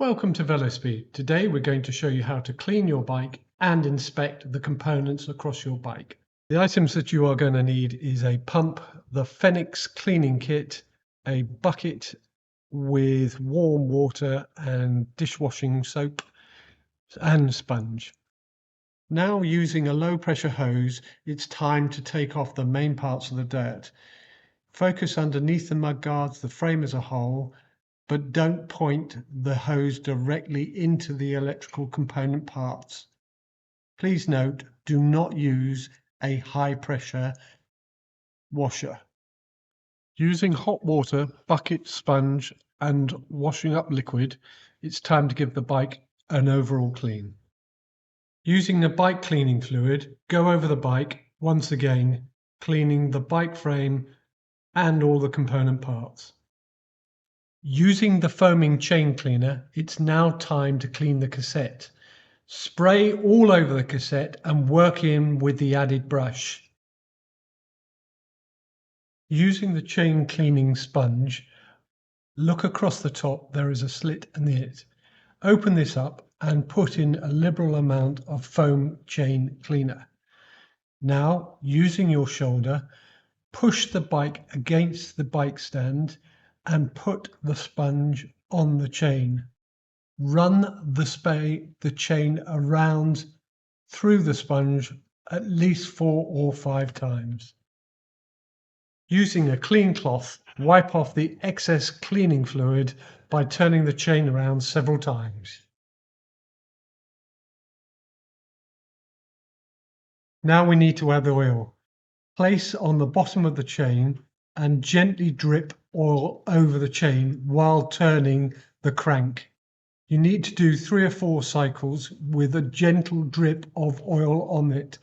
Welcome to Velospeed. Today we're going to show you how to clean your bike and inspect the components across your bike. The items that you are going to need is a pump, the Phoenix cleaning kit, a bucket with warm water and dishwashing soap and sponge. Now, using a low pressure hose, it's time to take off the main parts of the dirt. Focus underneath the mud guards, the frame as a whole, but don't point the hose directly into the electrical component parts. Please note, do not use a high pressure washer. Using hot water, bucket, sponge and washing up liquid, it's time to give the bike an overall clean. Using the bike cleaning fluid, go over the bike once again, cleaning the bike frame and all the component parts. Using the foaming chain cleaner, it's now time to clean the cassette. Spray all over the cassette and work in with the added brush. Using the chain cleaning sponge, look across the top, there is a slit in it. Open this up and put in a liberal amount of foam chain cleaner. Now, using your shoulder, push the bike against the bike stand and put the sponge on the chain. Run the chain around through the sponge at least 4 or 5 times. Using a clean cloth, wipe off the excess cleaning fluid by turning the chain around several times. Now we need to add the oil. Place on the bottom of the chain and gently drip oil over the chain while turning the crank. You need to do 3 or 4 cycles with a gentle drip of oil on it.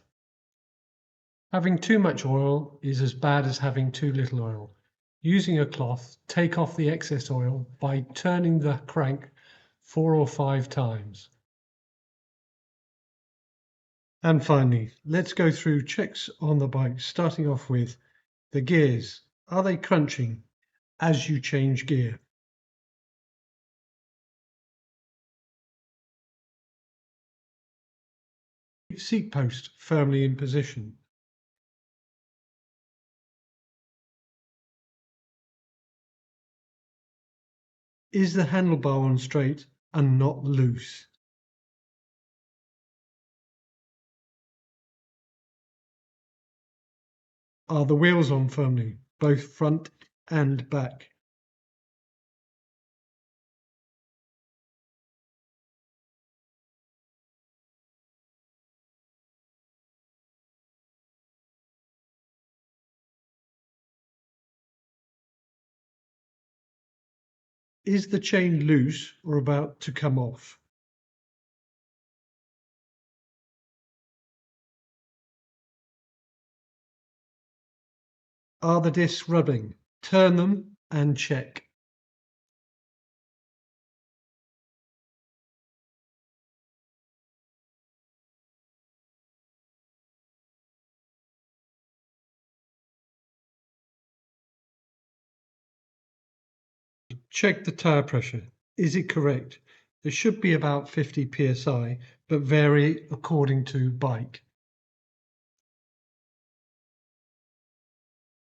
Having too much oil is as bad as having too little oil. Using a cloth, take off the excess oil by turning the crank 4 or 5 times. And finally, let's go through checks on the bike, starting off with the gears. Are they crunching as you change gear? Seat post firmly in position. Is the handlebar on straight and not loose? Are the wheels on firmly, both front and back? Is the chain loose or about to come off? Are the discs rubbing? Turn them and check. Check the tire pressure. Is it correct? There should be about 50 psi, but vary according to bike.